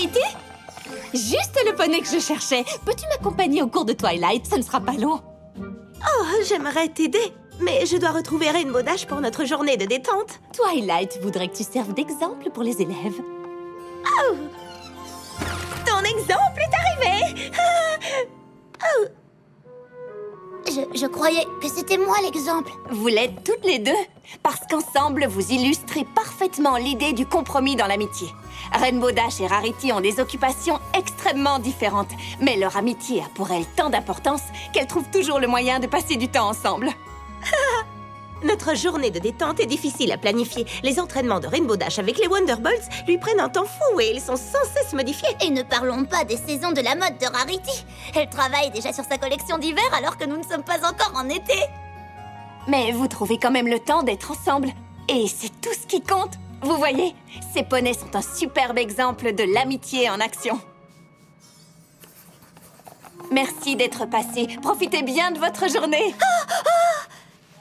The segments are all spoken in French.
Rarity? Juste le poney que je cherchais. Peux-tu m'accompagner au cours de Twilight? Ça ne sera pas long. Oh, j'aimerais t'aider, mais je dois retrouver Rainbow Dash pour notre journée de détente. Twilight voudrait que tu serves d'exemple pour les élèves. Oh! Ton exemple est arrivé! Oh! Je croyais que c'était moi l'exemple. Vous l'êtes toutes les deux, parce qu'ensemble, vous illustrez parfaitement l'idée du compromis dans l'amitié. Rainbow Dash et Rarity ont des occupations extrêmement différentes, mais leur amitié a pour elles tant d'importance qu'elles trouvent toujours le moyen de passer du temps ensemble. Notre journée de détente est difficile à planifier. Les entraînements de Rainbow Dash avec les Wonderbolts lui prennent un temps fou et ils sont sans cesse modifiés. Et ne parlons pas des saisons de la mode de Rarity. Elle travaille déjà sur sa collection d'hiver alors que nous ne sommes pas encore en été. Mais vous trouvez quand même le temps d'être ensemble. Et c'est tout ce qui compte. Vous voyez, ces poneys sont un superbe exemple de l'amitié en action. Merci d'être passé. Profitez bien de votre journée.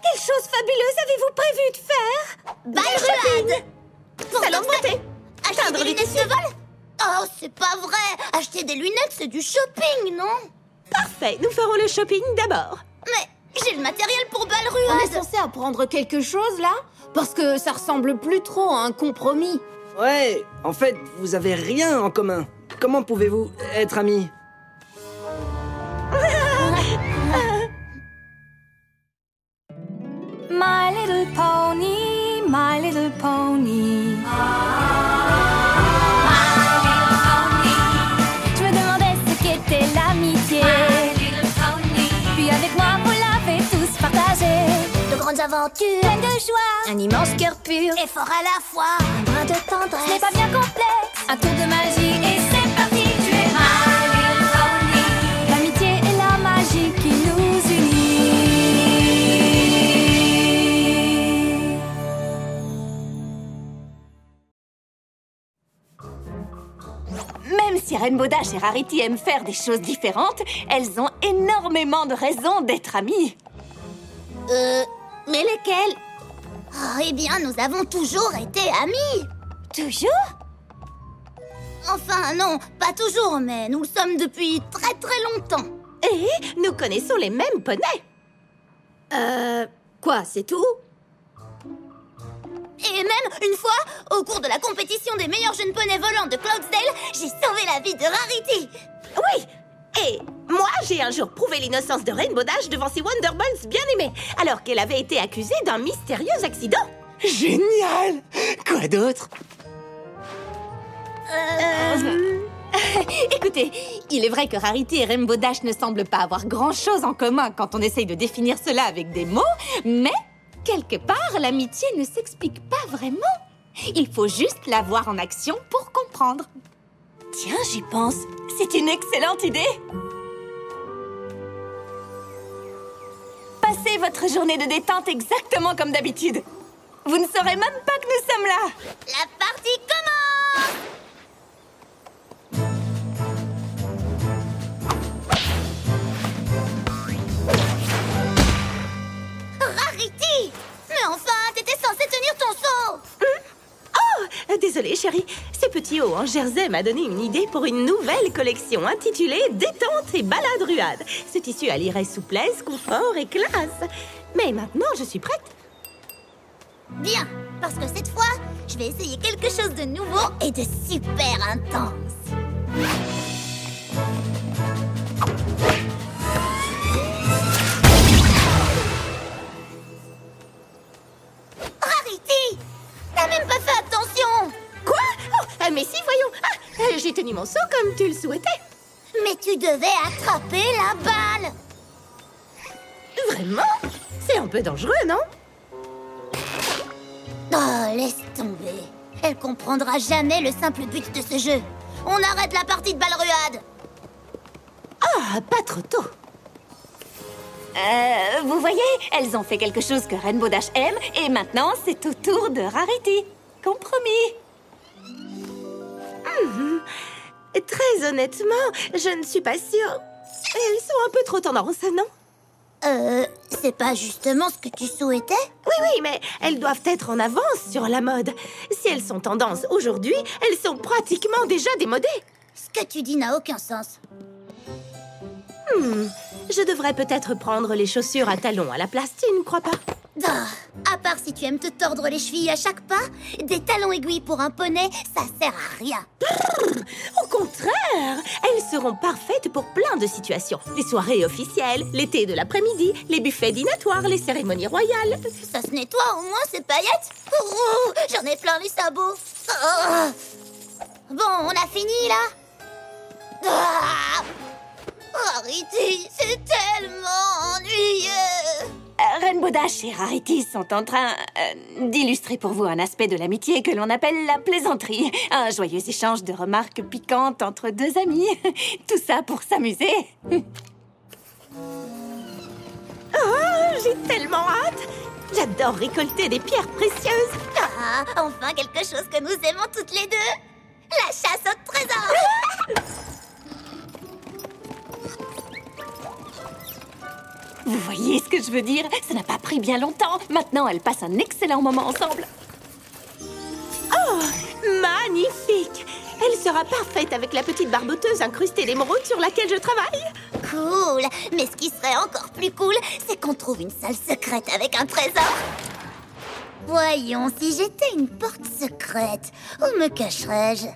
Quelle chose fabuleuse avez-vous prévu de faire? Balruade! Salon de beauté! Acheter Teindre des les lunettes tissus. de vol? Oh, c'est pas vrai! Acheter des lunettes, c'est du shopping, non? Parfait, nous ferons le shopping d'abord. Mais j'ai le matériel pour On est Balruade! censé apprendre quelque chose, là? Parce que ça ressemble plus trop à un compromis. Ouais, en fait, vous avez rien en commun. Comment pouvez-vous être amis? My little pony, my little pony. Je me demandais ce qu'était l'amitié. Puis avec moi, vous l'avez tous partagé. De grandes aventures, Pleine de joie, un immense cœur pur, et fort à la fois, un brin de ce n'est tendresse. pas bien complexe. Un tour de magie et c'est parti. Tu es my little pony. L'amitié et la magie qui nous unit. Même si Rainbow Dash et Rarity aiment faire des choses différentes, elles ont énormément de raisons d'être amies. Mais lesquels? Oh, eh bien, nous avons toujours été amis. Toujours? Enfin, non, pas toujours, mais nous le sommes depuis très très longtemps. Et nous connaissons les mêmes poneys. Quoi, c'est tout? Et même, une fois, au cours de la compétition des meilleurs jeunes poneys volants de Cloudsdale, j'ai sauvé la vie de Rarity. Oui! Et moi, j'ai un jour prouvé l'innocence de Rainbow Dash devant ses Wonderbolts bien-aimés, alors qu'elle avait été accusée d'un mystérieux accident. Génial! Quoi d'autre? Écoutez, il est vrai que Rarity et Rainbow Dash ne semblent pas avoir grand-chose en commun quand on essaye de définir cela avec des mots, mais quelque part, l'amitié ne s'explique pas vraiment. Il faut juste la voir en action pour comprendre. Tiens, j'y pense. C'est une excellente idée. Passez votre journée de détente exactement comme d'habitude. Vous ne saurez même pas que nous sommes là. La partie commence! Rarity! Mais enfin, t'étais censée tenir ton seau! Désolée, chérie. Ce petit haut en jersey m'a donné une idée pour une nouvelle collection intitulée Détente et balade ruade. Ce tissu allierait souplesse, confort et classe. Mais maintenant, je suis prête. Bien, parce que cette fois, je vais essayer quelque chose de nouveau et de super intense. Rarity! T'as même pas fait attention! Quoi? Oh, mais si, voyons. J'ai tenu mon seau comme tu le souhaitais. Mais tu devais attraper la balle! Vraiment? C'est un peu dangereux, non? Oh, laisse tomber. Elle comprendra jamais le simple but de ce jeu. On arrête la partie de Balruade. Ah, pas trop tôt. Vous voyez, elles ont fait quelque chose que Rainbow Dash aime, et maintenant, c'est au tour de Rarity. Compromis. Très honnêtement, je ne suis pas sûre. Elles sont un peu trop tendance, non? C'est pas justement ce que tu souhaitais? Oui, mais elles doivent être en avance sur la mode. Si elles sont tendance aujourd'hui, elles sont pratiquement déjà démodées. Ce que tu dis n'a aucun sens. Je devrais peut-être prendre les chaussures à talons à la place, tu ne crois pas? À part si tu aimes te tordre les chevilles à chaque pas, des talons aiguilles pour un poney, ça sert à rien. Au contraire, elles seront parfaites pour plein de situations. Les soirées officielles, les thés de l'après-midi, les buffets dînatoires, les cérémonies royales. Ça se nettoie au moins ces paillettes? Oh, j'en ai plein les sabots. Bon, on a fini là? Rarity, c'est tellement ennuyeux. Rainbow Dash et Rarity sont en train d'illustrer pour vous un aspect de l'amitié que l'on appelle la plaisanterie. Un joyeux échange de remarques piquantes entre deux amis. Tout ça pour s'amuser. Oh, j'ai tellement hâte! J'adore récolter des pierres précieuses. Enfin quelque chose que nous aimons toutes les deux. La chasse au trésor. Vous voyez ce que je veux dire? Ça n'a pas pris bien longtemps. Maintenant, elles passent un excellent moment ensemble. Oh, magnifique! Elle sera parfaite avec la petite barboteuse incrustée d'émeraude sur laquelle je travaille. Cool. Mais ce qui serait encore plus cool, c'est qu'on trouve une salle secrète avec un trésor. Voyons, si j'étais une porte secrète, où me cacherais-je?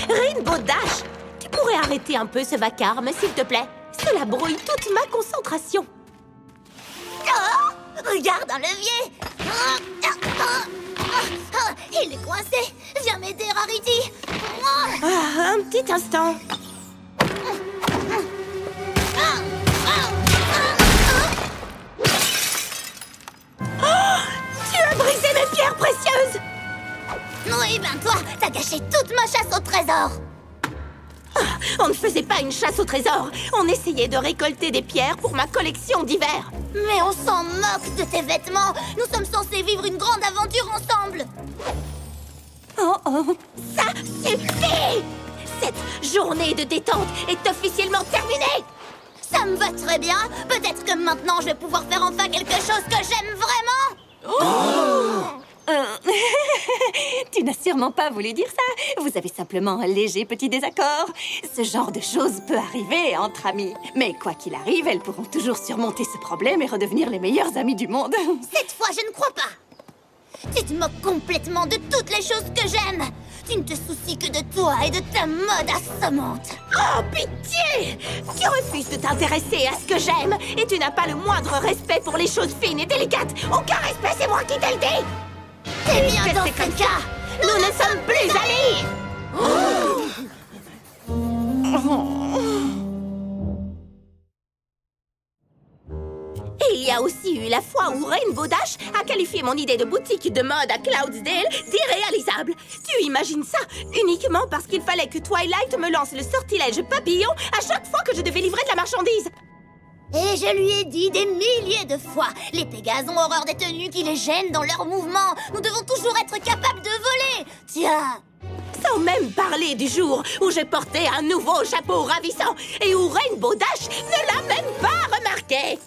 Rainbow Dash! Tu pourrais arrêter un peu ce vacarme, s'il te plaît. Cela brouille toute ma concentration. Oh, regarde un levier. Il est coincé. Viens m'aider, Rarity. Un petit instant. Tu as brisé mes pierres précieuses! Oui, ben toi, t'as gâché toute ma chasse au trésor. On ne faisait pas une chasse au trésor. On essayait de récolter des pierres pour ma collection d'hiver. Mais on s'en moque de tes vêtements. Nous sommes censés vivre une grande aventure ensemble. Ça suffit! Cette journée de détente est officiellement terminée. Ça me va très bien. Peut-être que maintenant, je vais pouvoir faire enfin quelque chose que j'aime vraiment. Tu n'as sûrement pas voulu dire ça. Vous avez simplement un léger petit désaccord. Ce genre de choses peut arriver entre amis. Mais quoi qu'il arrive, elles pourront toujours surmonter ce problème et redevenir les meilleures amies du monde. Cette fois, je ne crois pas. Tu te moques complètement de toutes les choses que j'aime. Tu ne te soucies que de toi et de ta mode assommante. Oh, pitié! Tu refuses de t'intéresser à ce que j'aime et tu n'as pas le moindre respect pour les choses fines et délicates. Aucun respect, c'est moi qui te le dis. Eh bien, dans ce cas, nous ne sommes plus amis. Il y a aussi eu la fois où Rainbow Dash a qualifié mon idée de boutique de mode à Cloudsdale d'irréalisable. Tu imagines ça? Uniquement parce qu'il fallait que Twilight me lance le sortilège papillon à chaque fois que je devais livrer de la marchandise. Et je lui ai dit des milliers de fois, les Pégases ont horreur des tenues qui les gênent dans leurs mouvements. Nous devons toujours être capables de voler. Tiens. Sans même parler du jour où j'ai porté un nouveau chapeau ravissant et où Rainbow Dash ne l'a même pas remarqué.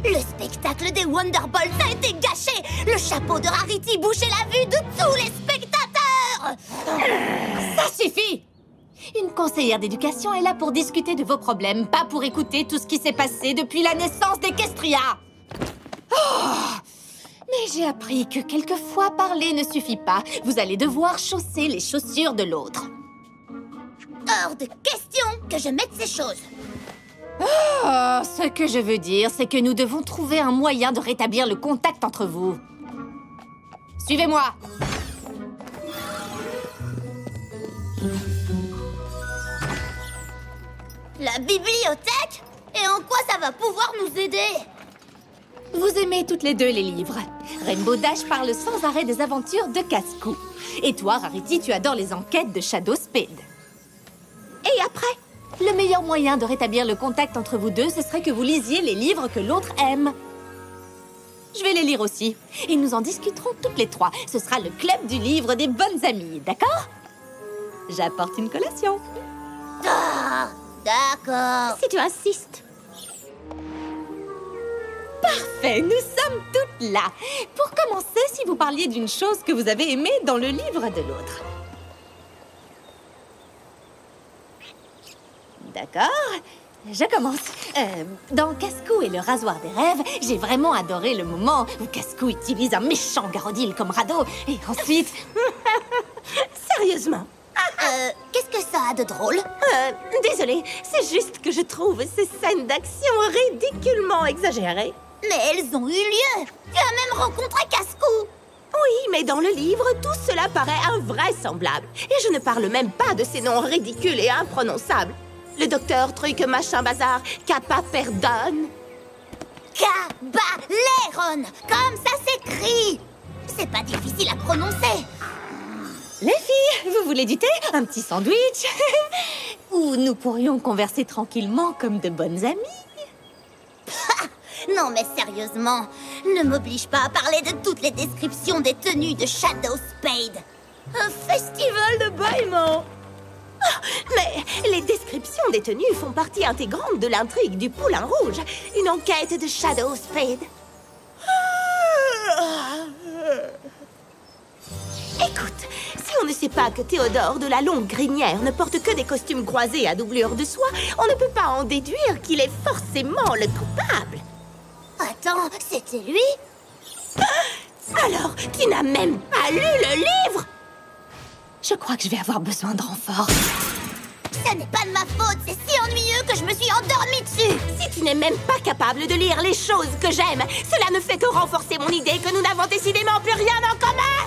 Le spectacle des Wonderbolts a été gâché. Le chapeau de Rarity bouchait la vue de tous les spectateurs. Ça suffit! Une conseillère d'éducation est là pour discuter de vos problèmes, pas pour écouter tout ce qui s'est passé depuis la naissance d'Equestria. Mais j'ai appris que quelquefois parler ne suffit pas. Vous allez devoir chausser les chaussures de l'autre. Hors de question que je mette ces choses. Ce que je veux dire, c'est que nous devons trouver un moyen de rétablir le contact entre vous. Suivez-moi. La bibliothèque? Et en quoi ça va pouvoir nous aider? Vous aimez toutes les deux les livres. Rainbow Dash parle sans arrêt des aventures de Casse-Cou. Et toi, Rarity, tu adores les enquêtes de Shadow Speed. Et après? Le meilleur moyen de rétablir le contact entre vous deux, ce serait que vous lisiez les livres que l'autre aime. Je vais les lire aussi. Et nous en discuterons toutes les trois. Ce sera le club du livre des bonnes amies, d'accord? J'apporte une collation. Ah, Ah, d'accord. Si tu insistes. Parfait, nous sommes toutes là. Pour commencer, si vous parliez d'une chose que vous avez aimée dans le livre de l'autre. D'accord, je commence. Dans Cascou et le rasoir des rêves, j'ai vraiment adoré le moment où Cascou utilise un méchant Garodil comme radeau. Et ensuite... Sérieusement. Qu'est-ce que ça a de drôle? Désolée, c'est juste que je trouve ces scènes d'action ridiculement exagérées. Mais elles ont eu lieu. Tu as même rencontré Cascou. Oui, mais dans le livre, tout cela paraît invraisemblable. Et je ne parle même pas de ces noms ridicules et imprononçables. Le docteur truc machin bazar, Kappa Perdon. Cabaleron, comme ça s'écrit. C'est pas difficile à prononcer. Les filles, vous voulez du thé? Un petit sandwich? Ou nous pourrions converser tranquillement comme de bonnes amies? Non mais sérieusement, ne m'oblige pas à parler de toutes les descriptions des tenues de Shadow Spade. Un festival de bâillement. Mais les descriptions des tenues font partie intégrante de l'intrigue du Poulain Rouge. Une enquête de Shadow Spade. Écoute, si on ne sait pas que Théodore de la Longue Grinière ne porte que des costumes croisés à doublure de soie, on ne peut pas en déduire qu'il est forcément le coupable. Attends, c'était lui? Alors, tu n'as même pas lu le livre? Je crois que je vais avoir besoin de renfort. Ce n'est pas de ma faute, c'est si ennuyeux que je me suis endormie dessus. Si tu n'es même pas capable de lire les choses que j'aime, cela ne fait que renforcer mon idée que nous n'avons décidément plus rien en commun.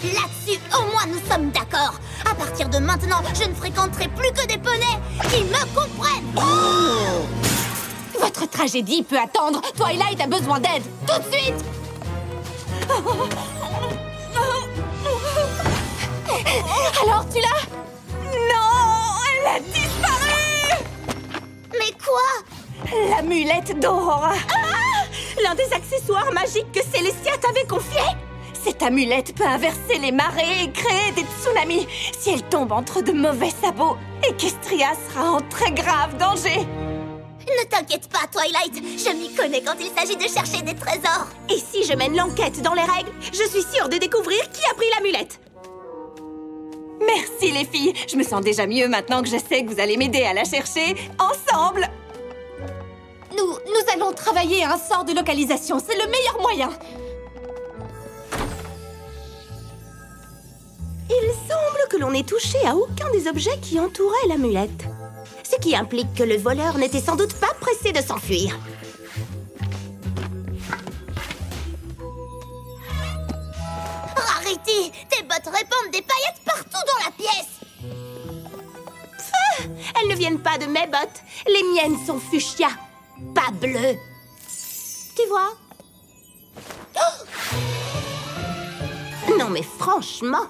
Là-dessus, au moins nous sommes d'accord. À partir de maintenant, je ne fréquenterai plus que des poneys qui me comprennent. Votre tragédie peut attendre. Twilight a besoin d'aide. Tout de suite. Alors, tu l'as? Non, elle a disparu. Mais quoi? L'amulette d'Aurora. L'un des accessoires magiques que Célestia t'avait confié. Cette amulette peut inverser les marées et créer des tsunamis. Si elle tombe entre de mauvais sabots, Equestria sera en très grave danger. Ne t'inquiète pas, Twilight. Je m'y connais quand il s'agit de chercher des trésors. Et si je mène l'enquête dans les règles, je suis sûre de découvrir qui a pris l'amulette. Merci les filles. Je me sens déjà mieux maintenant que je sais que vous allez m'aider à la chercher ensemble. Nous allons travailler un sort de localisation. C'est le meilleur moyen. Il semble que l'on n'ait touché à aucun des objets qui entouraient l'amulette. Ce qui implique que le voleur n'était sans doute pas pressé de s'enfuir. Rarity, tes bottes répandent des paillettes partout dans la pièce. Elles ne viennent pas de mes bottes. Les miennes sont fuchsia, pas bleues. Tu vois? Non mais franchement.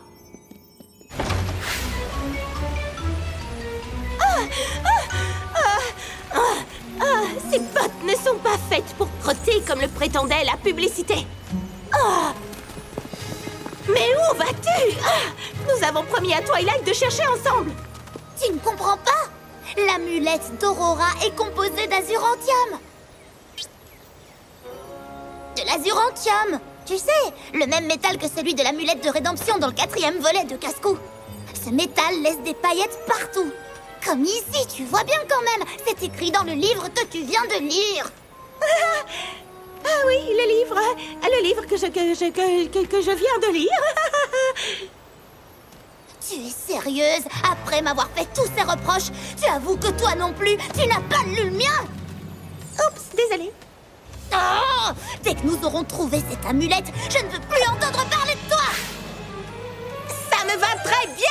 Ces bottes ne sont pas faites pour crotter comme le prétendait la publicité. Mais où vas-tu? Nous avons promis à Twilight de chercher ensemble. Tu ne comprends pas? L'amulette d'Aurora est composée d'azurantium. De l'azurantium. Tu sais, le même métal que celui de l'amulette de rédemption dans le 4e volet de Cascou. Ce métal laisse des paillettes partout. Comme ici, tu vois bien quand même. C'est écrit dans le livre que tu viens de lire. Ah oui, le livre que je viens de lire. Tu es sérieuse? Après m'avoir fait tous ces reproches, tu avoues que toi non plus, tu n'as pas lu le mien? Oups, désolée. Oh! Dès que nous aurons trouvé cette amulette, je ne veux plus entendre parler de toi! Ça me va très bien!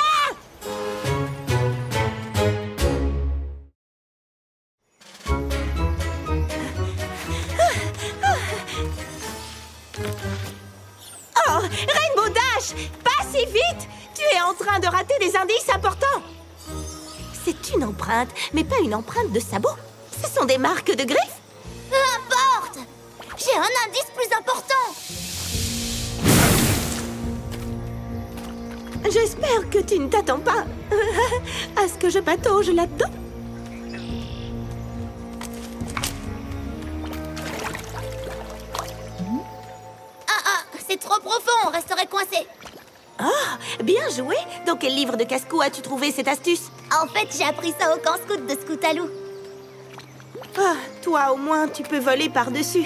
Oh, Rainbow Dash! Pas si vite! Tu es en train de rater des indices importants! C'est une empreinte, mais pas une empreinte de sabot. Ce sont des marques de griffes. Peu importe! J'ai un indice plus important! J'espère que tu ne t'attends pas à ce que je patauge là-dedans. C'est trop profond, on resterait coincé. Oh, bien joué! Dans quel livre de casse-cou as-tu trouvé cette astuce? En fait, j'ai appris ça au camp scout de Scoutalou. Ah, toi, au moins, tu peux voler par-dessus.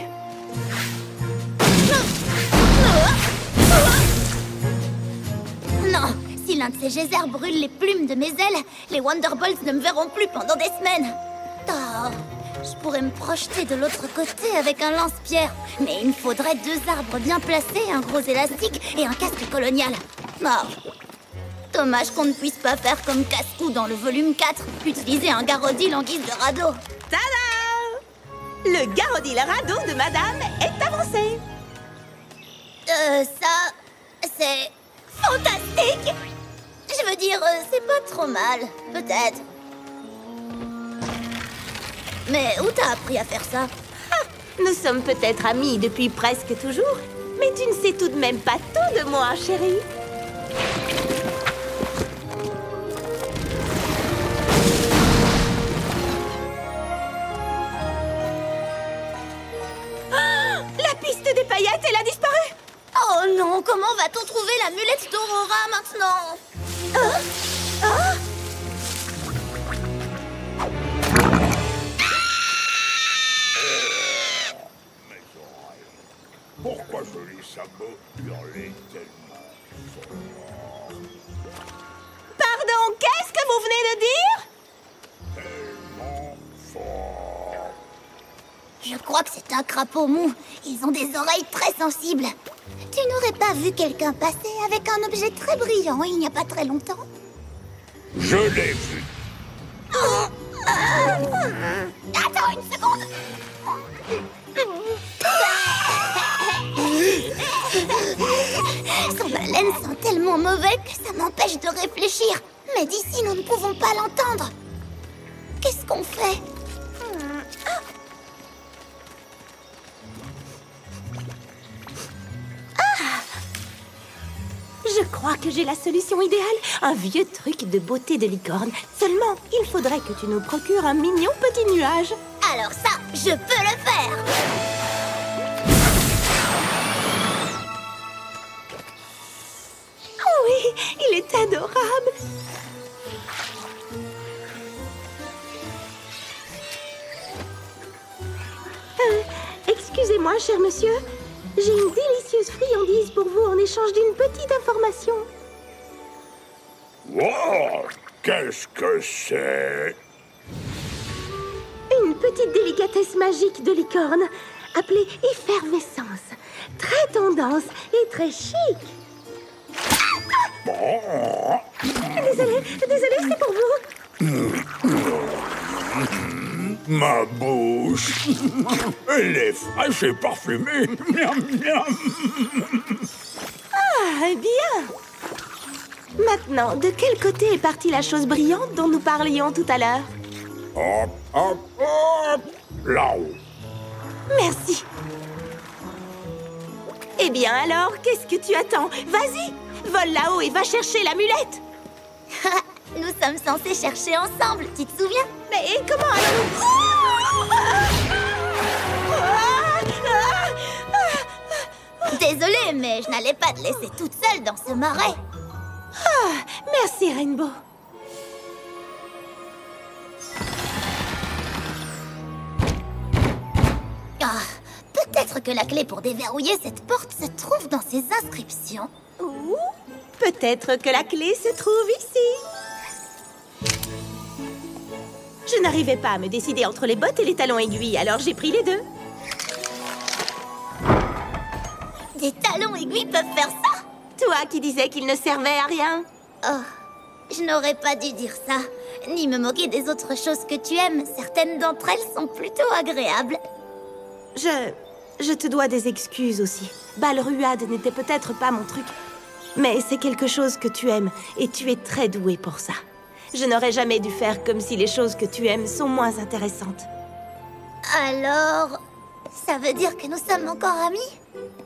Non, si l'un de ces geysers brûle les plumes de mes ailes, les Wonderbolts ne me verront plus pendant des semaines. Oh, je pourrais me projeter de l'autre côté avec un lance-pierre, mais il me faudrait 2 arbres bien placés, un gros élastique et un casque colonial. Oh. Dommage qu'on ne puisse pas faire comme Casse-Cou dans le volume 4, utiliser un Garodil en guise de radeau. Tada! Le Garodil radeau de madame est avancé. Ça, c'est fantastique! Je veux dire, c'est pas trop mal, peut-être. Mais où t'as appris à faire ça? Nous sommes peut-être amis depuis presque toujours, mais tu ne sais tout de même pas tout de moi, chérie. Ah, la piste des paillettes, elle a disparu! Oh non, comment va-t-on trouver l'amulette d'Aurora maintenant? Pourquoi Joli Sabot hurlait tellement fort? Pardon, qu'est-ce que vous venez de dire? Tellement fort. Je crois que c'est un crapaud mou. Ils ont des oreilles très sensibles. Tu n'aurais pas vu quelqu'un passer avec un objet très brillant il n'y a pas très longtemps? Je l'ai vu. Attends une seconde. Son haleine sent tellement mauvais que ça m'empêche de réfléchir. Mais d'ici, nous ne pouvons pas l'entendre. Qu'est-ce qu'on fait? Je crois que j'ai la solution idéale. Un vieux truc de beauté de licorne. Seulement, il faudrait que tu nous procures un mignon petit nuage. Alors ça, je peux le faire. Oui, il est adorable. Excusez-moi, cher monsieur. J'ai une délicieuse friandise pour vous en échange d'une petite information. Wow! Qu'est-ce que c'est? Une petite délicatesse magique de licorne, appelée effervescence. Très tendance et très chic. Désolée, c'est pour vous. Ma bouche. Elle est fraîche et parfumée. Miam, miam. Ah, bien. Maintenant, de quel côté est partie la chose brillante dont nous parlions tout à l'heure? Hop, hop, hop. Là-haut. Merci. Eh bien alors, qu'est-ce que tu attends? Vas-y, vole là-haut et va chercher l'amulette. Nous sommes censés chercher ensemble, tu te souviens? Mais comment allons-nous... Désolée, mais je n'allais pas te laisser toute seule dans ce marais. Merci, Rainbow. Peut-être que la clé pour déverrouiller cette porte se trouve dans ces inscriptions. Ou peut-être que la clé se trouve ici. Je n'arrivais pas à me décider entre les bottes et les talons aiguilles, alors j'ai pris les deux. Des talons aiguilles peuvent faire ça? Toi qui disais qu'ils ne servaient à rien. Oh, je n'aurais pas dû dire ça. Ni me moquer des autres choses que tu aimes. Certaines d'entre elles sont plutôt agréables. Je te dois des excuses aussi. Balruade n'était peut-être pas mon truc. Mais c'est quelque chose que tu aimes, et tu es très douée pour ça. Je n'aurais jamais dû faire comme si les choses que tu aimes sont moins intéressantes. Alors, ça veut dire que nous sommes encore amis?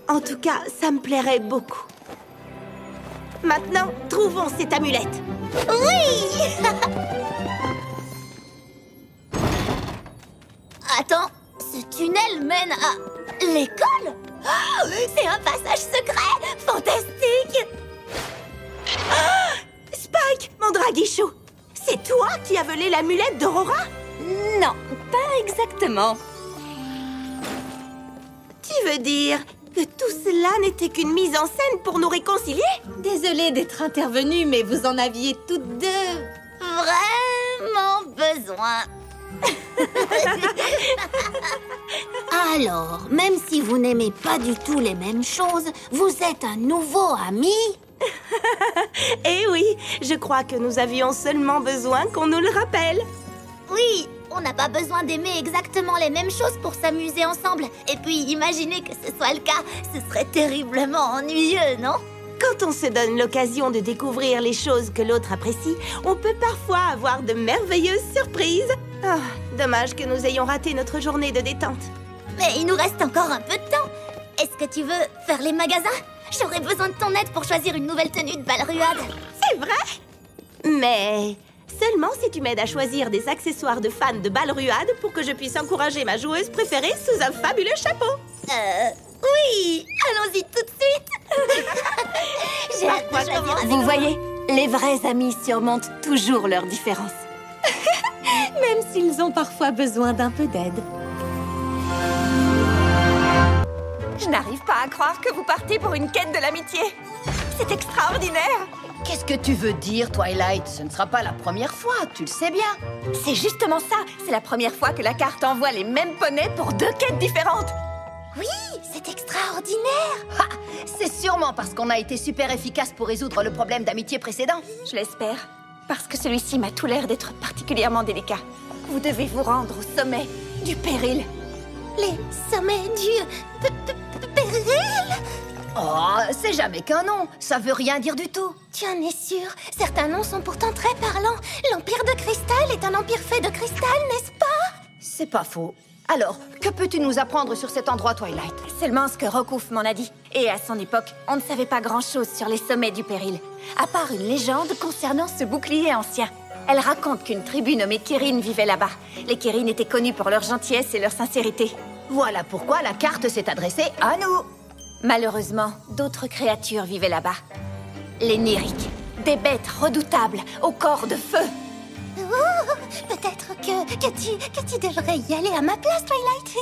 En tout cas, ça me plairait beaucoup. Maintenant, trouvons cette amulette. Oui. Attends, ce tunnel mène à l'école? Oh, c'est un passage secret. Fantastique. Spike, mon draguichou, c'est toi qui as volé l'amulette d'Aurora? Non, pas exactement. Tu veux dire que tout cela n'était qu'une mise en scène pour nous réconcilier? Désolée d'être intervenue, mais vous en aviez toutes deux. Vraiment besoin. Alors, même si vous n'aimez pas du tout les mêmes choses, vous êtes un nouveau ami? Eh oui, je crois que nous avions seulement besoin qu'on nous le rappelle. Oui, on n'a pas besoin d'aimer exactement les mêmes choses pour s'amuser ensemble. Et puis, imaginez que ce soit le cas, ce serait terriblement ennuyeux, non? Quand on se donne l'occasion de découvrir les choses que l'autre apprécie, on peut parfois avoir de merveilleuses surprises. Ah, dommage que nous ayons raté notre journée de détente. Mais il nous reste encore un peu de temps. Est-ce que tu veux faire les magasins? J'aurais besoin de ton aide pour choisir une nouvelle tenue de Balruade. C'est vrai? Mais seulement si tu m'aides à choisir des accessoires de fans de Balruade pour que je puisse encourager ma joueuse préférée sous un fabuleux chapeau. Oui, allons-y tout de suite. J'ai hâte de choisir avec Vous voyez, les vrais amis surmontent toujours leurs différences. Même s'ils ont parfois besoin d'un peu d'aide. Je n'arrive pas à croire que vous partez pour une quête de l'amitié. C'est extraordinaire. Qu'est-ce que tu veux dire, Twilight? Ce ne sera pas la première fois, tu le sais bien. C'est justement ça. C'est la première fois que la carte envoie les mêmes poneys pour 2 quêtes différentes. Oui, c'est extraordinaire. Ha! C'est sûrement parce qu'on a été super efficace pour résoudre le problème d'amitié précédent. Je l'espère. Parce que celui-ci m'a tout l'air d'être particulièrement délicat. Vous devez vous rendre au sommet du péril. Les sommets du péril? Oh, c'est jamais qu'un nom. Ça veut rien dire du tout. Tu en es sûr? Certains noms sont pourtant très parlants. L'Empire de Cristal est un empire fait de cristal, n'est-ce pas? C'est pas faux. Alors, que peux-tu nous apprendre sur cet endroit, Twilight? Seulement ce que Rokouf m'en a dit. Et à son époque, on ne savait pas grand-chose sur les sommets du péril. À part une légende concernant ce bouclier ancien. Elle raconte qu'une tribu nommée Kirin vivait là-bas. Les Kirin étaient connus pour leur gentillesse et leur sincérité. Voilà pourquoi la carte s'est adressée à nous. Malheureusement, d'autres créatures vivaient là-bas. Les Nériques. Des bêtes redoutables, au corps de feu. Oh, peut-être que tu devrais y aller à ma place, Twilight.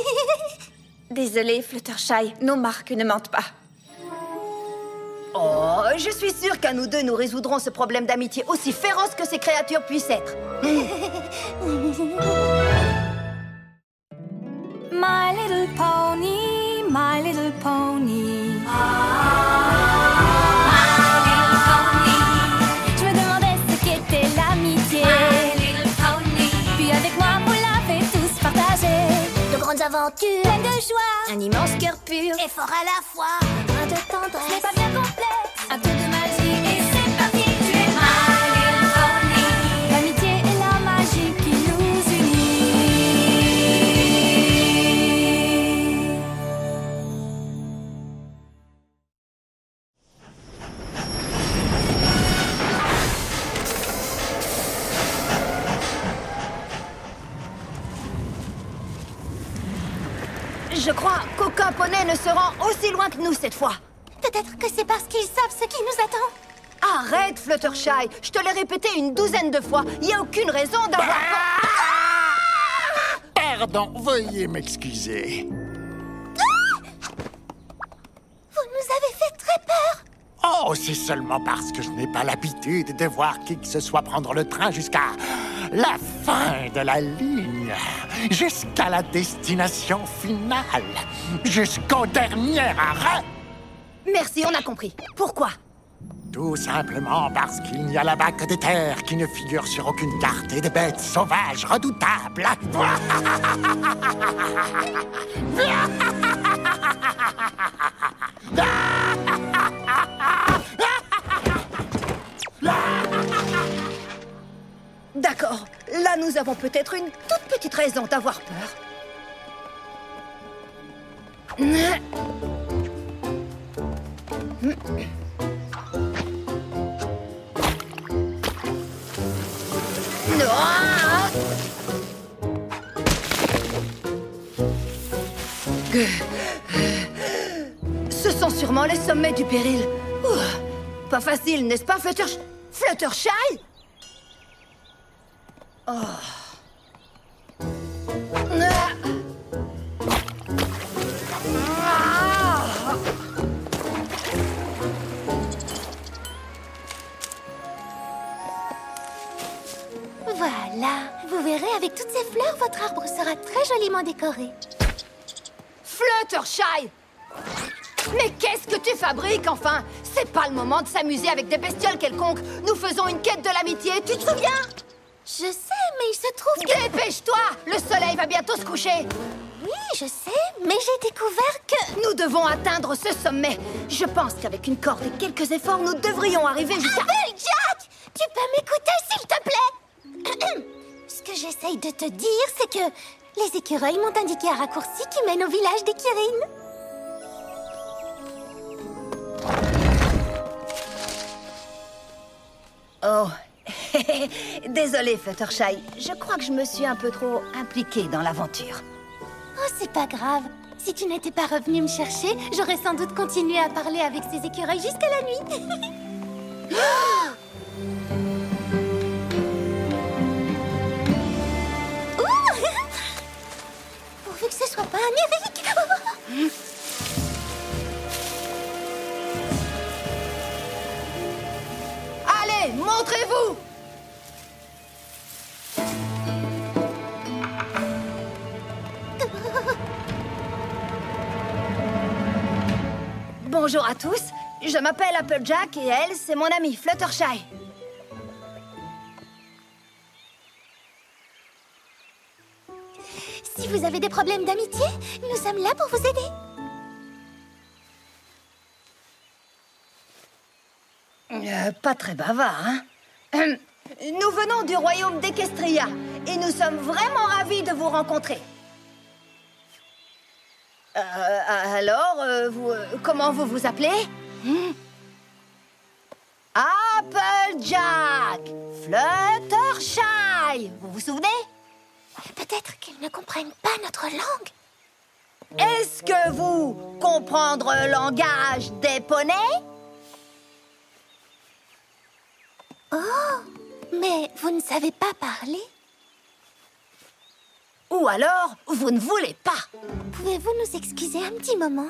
Désolée, Fluttershy, nos marques ne mentent pas. Oh, je suis sûre qu'à nous deux, nous résoudrons ce problème d'amitié aussi féroce que ces créatures puissent être. My little pony, my little pony. Je me demandais ce qu'était l'amitié. Puis avec moi, vous l'avez tous partagé. De grandes aventures, Pleine de joie, un immense cœur pur, et fort à la fois. un brin de Ce tendresse. n'est pas bien complexe, un peu de magie et c'est parti. Tu es my little pony. L'amitié et la magie qui nous unit. Je crois qu'aucun poney ne se rend aussi loin que nous cette fois. Peut-être que c'est parce qu'ils savent ce qui nous attend. Arrête, Fluttershy. Je te l'ai répété une douzaine de fois. Il n'y a aucune raison d'avoir... Pardon, veuillez m'excuser. Vous nous avez fait très peur. Oh, c'est seulement parce que je n'ai pas l'habitude de voir qui que ce soit prendre le train jusqu'à la fin de la ligne, jusqu'à la destination finale, jusqu'au dernier arrêt. Merci, on a compris. Pourquoi? Tout simplement parce qu'il n'y a là-bas que des terres qui ne figurent sur aucune carte et des bêtes sauvages redoutables. D'accord. Là, nous avons peut-être une toute petite raison d'avoir peur. Ce sont sûrement les sommets du péril. Ouh, pas facile, n'est-ce pas, Fluttershy? Oh. Voilà, vous verrez, avec toutes ces fleurs, votre arbre sera très joliment décoré. Fluttershy! Mais qu'est-ce que tu fabriques, enfin? C'est pas le moment de s'amuser avec des bestioles quelconques. Nous faisons une quête de l'amitié, tu te souviens? Je sais, mais il se trouve que... Dépêche-toi! Le soleil va bientôt se coucher. Oui, je sais, mais j'ai découvert que... Nous devons atteindre ce sommet. Je pense qu'avec une corde et quelques efforts, nous devrions arriver jusqu'à... Applejack! Tu peux m'écouter, s'il te plaît? Ce que j'essaye de te dire, c'est que les écureuils m'ont indiqué un raccourci qui mène au village des Kirin. Oh, désolée, Fluttershy. Je crois que je me suis un peu trop impliquée dans l'aventure. Oh, c'est pas grave. Si tu n'étais pas revenu me chercher, j'aurais sans doute continué à parler avec ces écureuils jusqu'à la nuit. Pourvu que ce soit pas un Eric. Allez, montrez-vous! Bonjour à tous, je m'appelle Applejack et elle, c'est mon amie Fluttershy. Si vous avez des problèmes d'amitié, nous sommes là pour vous aider. Pas très bavard, hein? Nous venons du royaume d'Equestria et nous sommes vraiment ravis de vous rencontrer. Comment vous vous appelez? Applejack! Fluttershy! Vous vous souvenez? Peut-être qu'ils ne comprennent pas notre langue. Est-ce que vous comprendre le langage des poneys? Oh, mais vous ne savez pas parler? Ou alors, vous ne voulez pas? Pouvez-vous nous excuser un petit moment?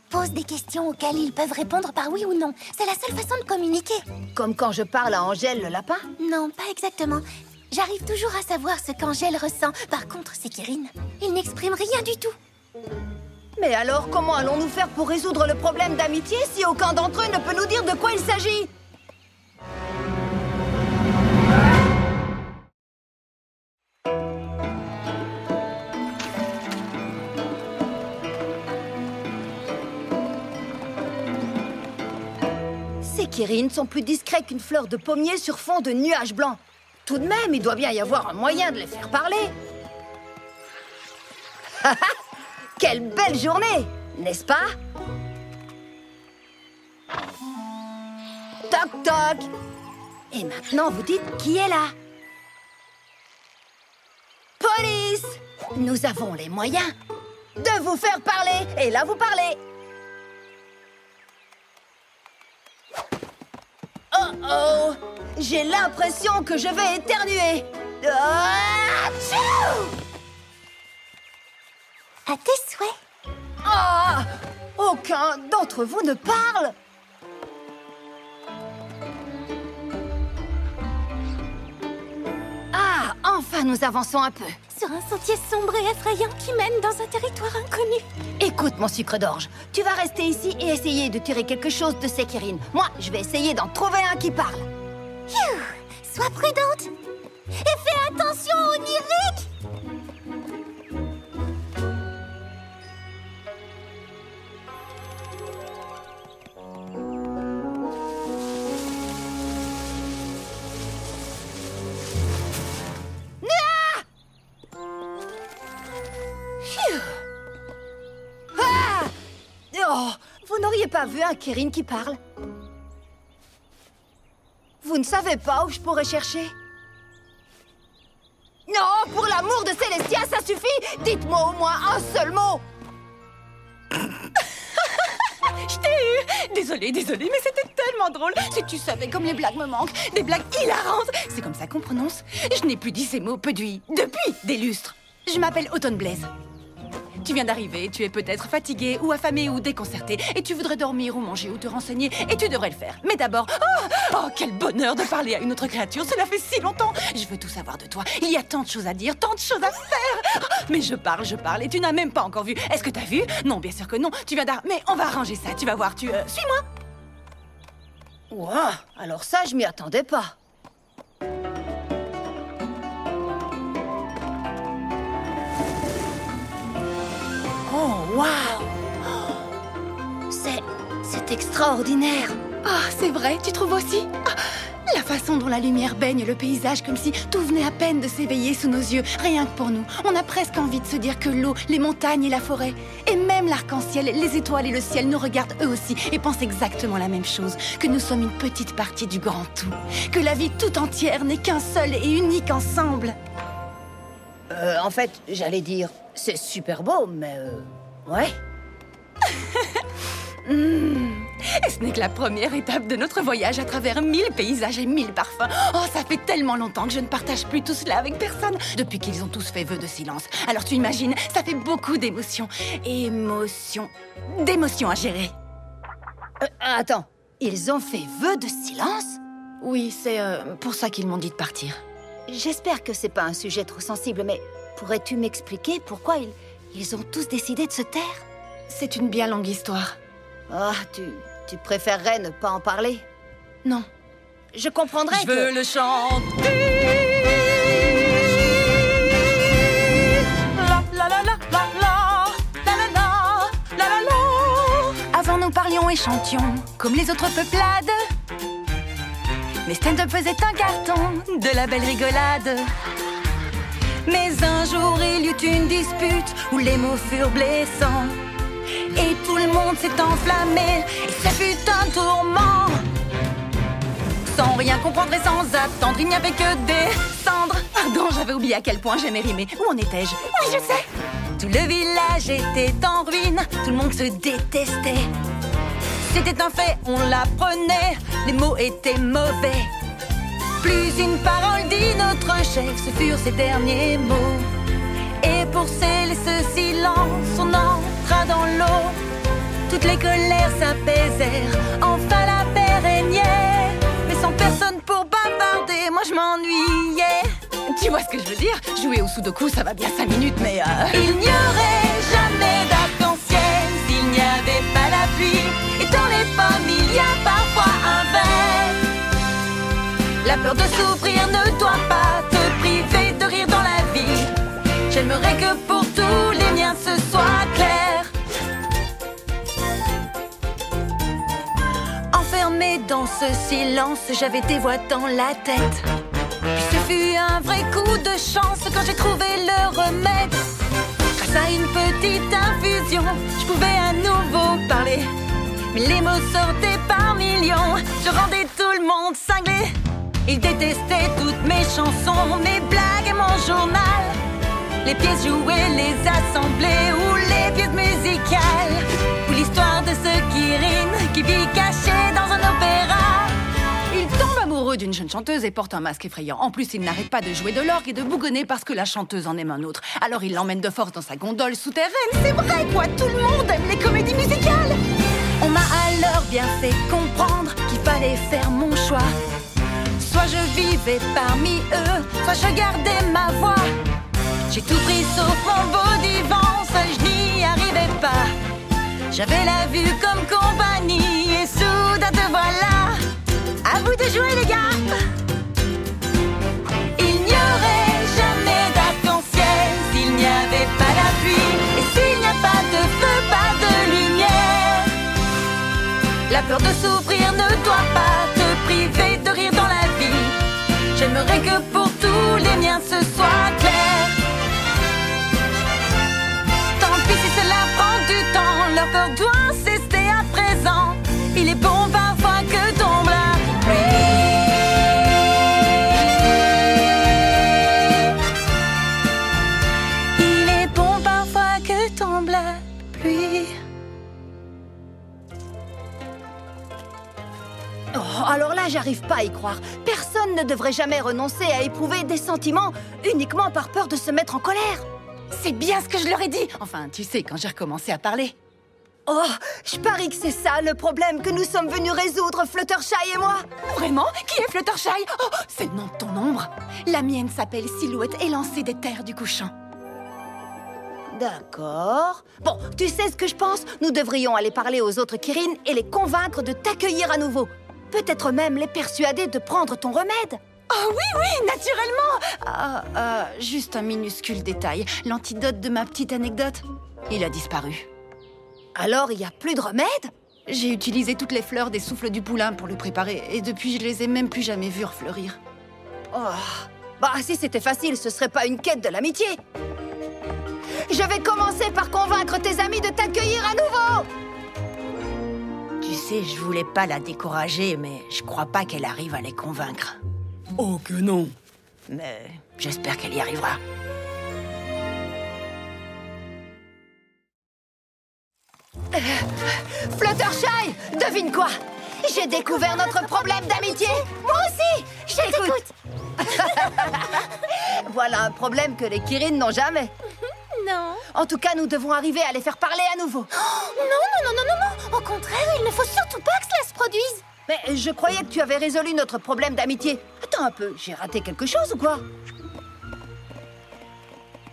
Pose des questions auxquelles ils peuvent répondre par oui ou non. C'est la seule façon de communiquer. Comme quand je parle à Angèle le lapin? Non, pas exactement. J'arrive toujours à savoir ce qu'Angèle ressent. Par contre, c'est Kirin. Il n'exprime rien du tout. Mais alors, comment allons-nous faire pour résoudre le problème d'amitié si aucun d'entre eux ne peut nous dire de quoi il s'agit? Ces Kirin sont plus discrets qu'une fleur de pommier sur fond de nuages blancs. Tout de même, il doit bien y avoir un moyen de les faire parler. Quelle belle journée, n'est-ce pas? Toc toc. Et maintenant, vous dites qui est là? Police! Nous avons les moyens de vous faire parler. Et là, vous parlez. Oh oh! J'ai l'impression que je vais éternuer. Achou! À tes souhaits. Ah! Aucun d'entre vous ne parle. Ah! Enfin, nous avançons un peu. Sur un sentier sombre et effrayant qui mène dans un territoire inconnu. Écoute, mon sucre d'orge, tu vas rester ici et essayer de tirer quelque chose de ces Kirin. Moi, je vais essayer d'en trouver un qui parle. Phew! Sois prudente. Et fais attention aux Niric. Ah! Oh, vous n'auriez pas vu un Kirin qui parle? Vous ne savez pas où je pourrais chercher? Non, pour l'amour de Célestia, ça suffit! Dites-moi au moins un seul mot! Je t'ai eu! Désolée, mais c'était tellement drôle. Si tu savais comme les blagues me manquent, des blagues hilarantes. C'est comme ça qu'on prononce. Je n'ai plus dit ces mots depuis des lustres. Je m'appelle Autumn Blaze. Tu viens d'arriver, tu es peut-être fatigué ou affamé ou déconcerté et tu voudrais dormir ou manger ou te renseigner et tu devrais le faire. Mais d'abord, oh, quel bonheur de parler à une autre créature, cela fait si longtemps. Je veux tout savoir de toi, il y a tant de choses à dire, tant de choses à faire. Mais je parle et tu n'as même pas encore vu. Est-ce que t'as vu? Non, bien sûr que non, tu viens d'arriver. Mais on va arranger ça, tu vas voir, suis-moi. Ouah, alors ça, je m'y attendais pas. Oh, waouh! C'est extraordinaire! Ah, c'est vrai, tu trouves aussi? La façon dont la lumière baigne le paysage comme si tout venait à peine de s'éveiller sous nos yeux, rien que pour nous. On a presque envie de se dire que l'eau, les montagnes et la forêt, et même l'arc-en-ciel, les étoiles et le ciel nous regardent eux aussi et pensent exactement la même chose, que nous sommes une petite partie du grand tout, que la vie tout entière n'est qu'un seul et unique ensemble. En fait, j'allais dire, c'est super beau, mais ouais. Et ce n'est que la première étape de notre voyage à travers 1000 paysages et 1000 parfums. Oh, ça fait tellement longtemps que je ne partage plus tout cela avec personne, depuis qu'ils ont tous fait vœu de silence. Alors tu imagines, ça fait beaucoup d'émotions. D'émotions à gérer. Attends, ils ont fait vœu de silence? Oui, c'est pour ça qu'ils m'ont dit de partir. J'espère que c'est pas un sujet trop sensible, mais pourrais-tu m'expliquer pourquoi ils ont tous décidé de se taire? C'est une bien longue histoire. Ah, tu préférerais ne pas en parler? Non. Je comprendrais Je veux le chanter. La la la la la la la la la la la. Avant nous parlions et chantions comme les autres peuplades. Mais stand-up faisait un carton, de la belle rigolade. Mais un jour il y eut une dispute où les mots furent blessants. Et tout le monde s'est enflammé, et ça fut un tourment. Sans rien comprendre et sans attendre, il n'y avait que des cendres. Pardon, j'avais oublié à quel point j'aimais rimer. Où en étais-je? Oui, je sais. Tout le village était en ruine, tout le monde se détestait. C'était un fait, on l'apprenait, les mots étaient mauvais. Plus une parole dit notre chef, ce furent ses derniers mots. Et pour sceller ce silence, on entra dans l'eau. Toutes les colères s'apaisèrent, enfin la paix régnait. Mais sans personne pour bavarder, moi je m'ennuyais. Tu vois ce que je veux dire? Jouer au sudoku, ça va bien 5 minutes, mais il n'y aurait jamais d'arc-en-ciel s'il n'y avait pas la pluie. Et dans les pommes, il y a parfois un verre. La peur de souffrir ne doit pas te priver de rire dans la vie. J'aimerais que pour tous les miens ce soit clair. Enfermée dans ce silence, j'avais des voix dans la tête. Puis ce fut un vrai coup de chance quand j'ai trouvé le remède. Grâce à une petite infusion, je pouvais à nouveau parler. Mais les mots sortaient par millions, je rendais tout le monde cinglé. Ils détestaient toutes mes chansons, mes blagues et mon journal. Les pièces jouées, les assemblées ou les pièces musicales. Ou l'histoire de ceux qui riment, qui vit caché dans un opéra. Il tombe amoureux d'une jeune chanteuse et porte un masque effrayant. En plus, il n'arrête pas de jouer de l'orgue et de bougonner parce que la chanteuse en aime un autre. Alors il l'emmène de force dans sa gondole souterraine. C'est vrai quoi, tout le monde aime les comédies musicales. On m'a alors bien fait comprendre qu'il fallait faire mon choix. Soit je vivais parmi eux, soit je gardais ma voix. J'ai tout pris sauf mon beau divan, seul je n'y arrivais pas. J'avais la vue comme compagnie et soudain te voilà. À vous de jouer les gars. Il n'y aurait jamais d'arc-en-ciel s'il n'y avait pas la pluie. Et s'il n'y a pas de feu, pas de lumière. La peur de souffrir ne doit pas te priver de rire dans la vie. J'aimerais que pour tous les miens ce soit clair. Tant pis si cela prend du temps, leur peur doit cesser à présent. Il est bon parfois que tombe la pluie. tombe la pluie. Oh, alors là, j'arrive pas à y croire. Personne ne devrait jamais renoncer à éprouver des sentiments uniquement par peur de se mettre en colère. C'est bien ce que je leur ai dit. Enfin, tu sais, quand j'ai recommencé à parler. Oh, je parie que c'est ça le problème que nous sommes venus résoudre, Fluttershy et moi. Vraiment? Qui est Fluttershy? Oh, c'est le nom de ton ombre. La mienne s'appelle Silhouette élancée des terres du couchant. D'accord. Bon, tu sais ce que je pense? Nous devrions aller parler aux autres Kirin et les convaincre de t'accueillir à nouveau. Peut-être même les persuader de prendre ton remède. Oh oui, naturellement. Juste un minuscule détail. L'antidote de ma petite anecdote, il a disparu. Alors, il n'y a plus de remède? J'ai utilisé toutes les fleurs des souffles du poulain pour le préparer, et depuis, je les ai même plus jamais vues refleurir. Oh. Bah, si c'était facile, ce serait pas une quête de l'amitié. Je vais commencer par convaincre tes amis de t'accueillir à nouveau. Tu sais, je voulais pas la décourager, mais je crois pas qu'elle arrive à les convaincre. Oh que non. Mais j'espère qu'elle y arrivera. Fluttershy, devine quoi? J'ai découvert notre problème d'amitié. Moi aussi. J'écoute. Voilà un problème que les Kirin n'ont jamais. Non. En tout cas, nous devons arriver à les faire parler à nouveau. Non. Au contraire, il ne faut surtout pas que cela se produise. Mais je croyais que tu avais résolu notre problème d'amitié. Attends un peu, j'ai raté quelque chose ou quoi?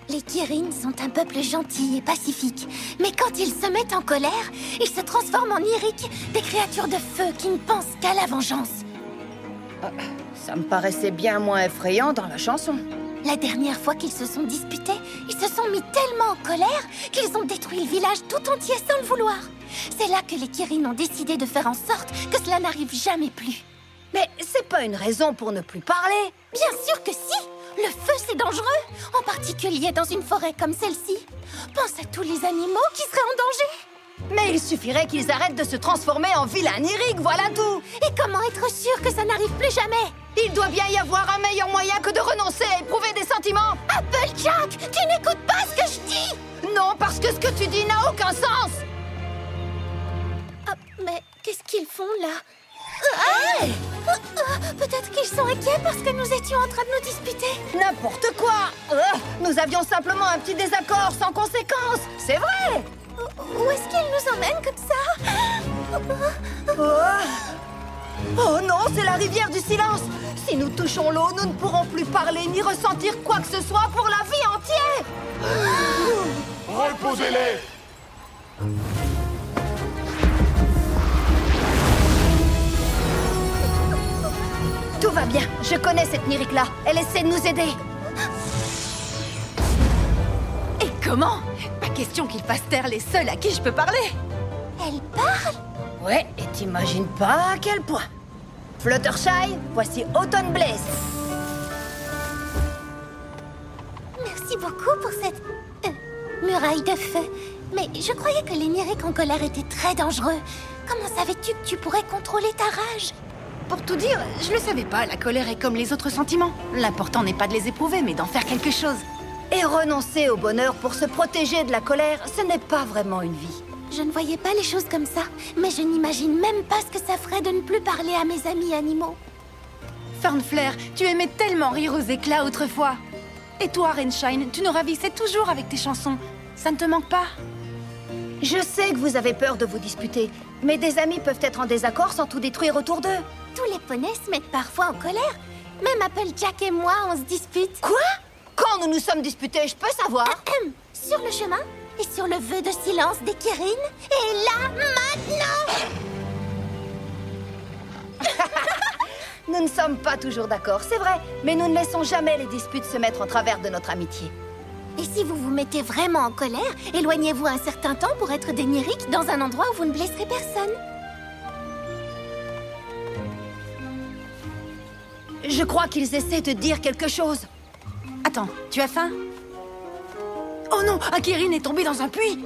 Les Kirin sont un peuple gentil et pacifique. Mais quand ils se mettent en colère, ils se transforment en Nyrick, des créatures de feu qui ne pensent qu'à la vengeance. Ça me paraissait bien moins effrayant dans la chanson. La dernière fois qu'ils se sont disputés, ils se sont mis tellement en colère qu'ils ont détruit le village tout entier sans le vouloir. C'est là que les Kirin ont décidé de faire en sorte que cela n'arrive jamais plus. Mais c'est pas une raison pour ne plus parler. Bien sûr que si! Le feu, c'est dangereux, en particulier dans une forêt comme celle-ci. Pense à tous les animaux qui seraient en danger. Mais il suffirait qu'ils arrêtent de se transformer en vilains Nyrick, voilà tout. Et comment être sûr que ça n'arrive plus jamais? Il doit bien y avoir un meilleur moyen que de renoncer à éprouver des sentiments. Applejack, tu n'écoutes pas ce que je dis! Non, parce que ce que tu dis n'a aucun sens. Mais qu'est-ce qu'ils font là? Peut-être qu'ils sont inquiets parce que nous étions en train de nous disputer. N'importe quoi. Nous avions simplement un petit désaccord sans conséquence. C'est vrai. Où est-ce qu'ils nous emmènent comme ça? Oh non, c'est la rivière du silence. Si nous touchons l'eau, nous ne pourrons plus parler ni ressentir quoi que ce soit pour la vie entière. Reposez-les. Tout va bien, je connais cette Nyrick-là. Elle essaie de nous aider. Et comment? Pas question qu'ils fassent taire les seuls à qui je peux parler. Elle parle? Ouais, et t'imagines pas à quel point. Fluttershy, voici Autumn Blaze. Merci beaucoup pour cette muraille de feu. Mais je croyais que les Nyrick en colère étaient très dangereux. Comment savais-tu que tu pourrais contrôler ta rage? Pour tout dire, je le savais pas, la colère est comme les autres sentiments. L'important n'est pas de les éprouver, mais d'en faire quelque chose. Et renoncer au bonheur pour se protéger de la colère, ce n'est pas vraiment une vie. Je ne voyais pas les choses comme ça, mais je n'imagine même pas ce que ça ferait de ne plus parler à mes amis animaux. Fernflair, tu aimais tellement rire aux éclats autrefois. Et toi, Rainshine, tu nous ravissais toujours avec tes chansons. Ça ne te manque pas? Je sais que vous avez peur de vous disputer, mais des amis peuvent être en désaccord sans tout détruire autour d'eux. Tous les poneys se mettent parfois en colère. Même Applejack et moi, on se dispute. Quoi? Quand nous nous sommes disputés, je peux savoir? Sur le chemin et sur le vœu de silence des Kirin. Et là, maintenant! Nous ne sommes pas toujours d'accord, c'est vrai, mais nous ne laissons jamais les disputes se mettre en travers de notre amitié. Et si vous vous mettez vraiment en colère, éloignez-vous un certain temps pour être des Nyrick dans un endroit où vous ne blesserez personne. Je crois qu'ils essaient de dire quelque chose. Attends, tu as faim? Oh non, un Kirin est tombé dans un puits.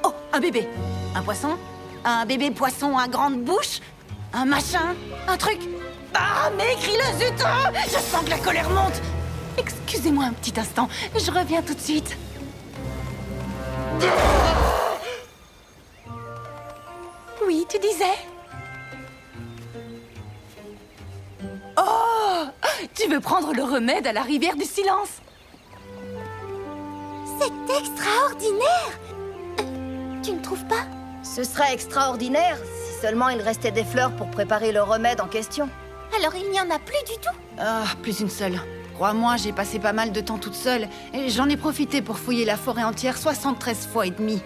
Oh, un bébé. Un poisson? Un bébé poisson à grande bouche? Un machin? Un truc? Ah, mais écris-le, zut! Je sens que la colère monte. Excusez-moi un petit instant, je reviens tout de suite. Ah! tu disais? Oh! Tu veux prendre le remède à la rivière du silence? C'est extraordinaire! Tu ne trouves pas? Ce serait extraordinaire si seulement il restait des fleurs pour préparer le remède en question. Alors il n'y en a plus du tout? Ah, plus une seule. Crois-moi, j'ai passé pas mal de temps toute seule et j'en ai profité pour fouiller la forêt entière 73 fois et demie.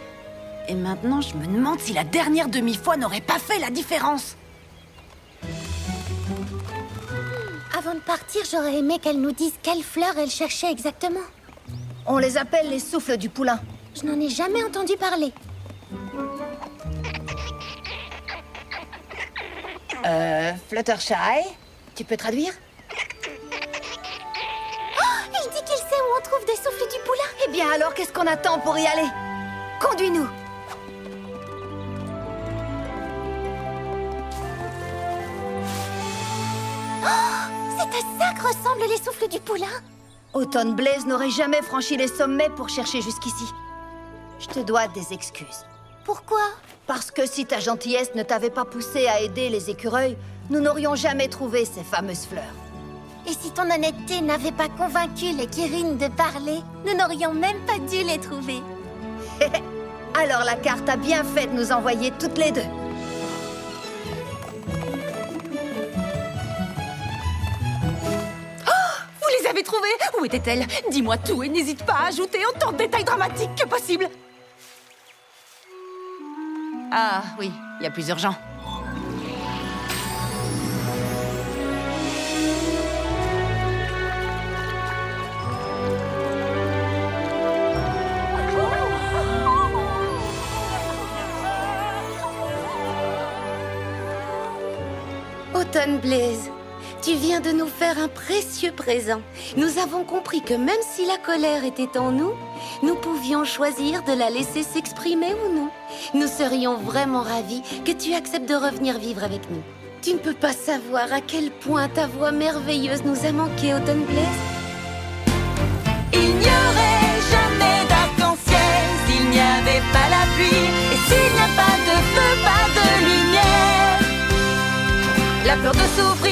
Et maintenant, je me demande si la dernière demi-fois n'aurait pas fait la différence. Avant de partir, j'aurais aimé qu'elle nous dise quelles fleurs elle cherchait exactement. On les appelle les souffles du poulain. Je n'en ai jamais entendu parler. Fluttershy, tu peux traduire? Il dit qu'il sait où on trouve des souffles du poulain. Eh bien alors, qu'est-ce qu'on attend pour y aller? Conduis-nous! C'est à ça que ressemblent les souffles du poulain. Autumn Blaze n'aurait jamais franchi les sommets pour chercher jusqu'ici. Je te dois des excuses. Pourquoi? Parce que si ta gentillesse ne t'avait pas poussé à aider les écureuils, nous n'aurions jamais trouvé ces fameuses fleurs. Et si ton honnêteté n'avait pas convaincu les Kirin de parler, nous n'aurions même pas dû les trouver. Alors la carte a bien fait de nous envoyer toutes les deux. Vous les avez trouvées? Où étaient-elles? Dis-moi tout et n'hésite pas à ajouter autant de détails dramatiques que possible. Ah oui, il y a plus urgent. Autumn Blaze, tu viens de nous faire un précieux présent. Nous avons compris que même si la colère était en nous, nous pouvions choisir de la laisser s'exprimer ou non. Nous serions vraiment ravis que tu acceptes de revenir vivre avec nous. Tu ne peux pas savoir à quel point ta voix merveilleuse nous a manqué, Autumn Blaze. Il n'y aurait jamais d'arc-en-ciel s'il n'y avait pas la pluie. Et s'il n'y a pas de feu, pas de lumière. La peur de souffrir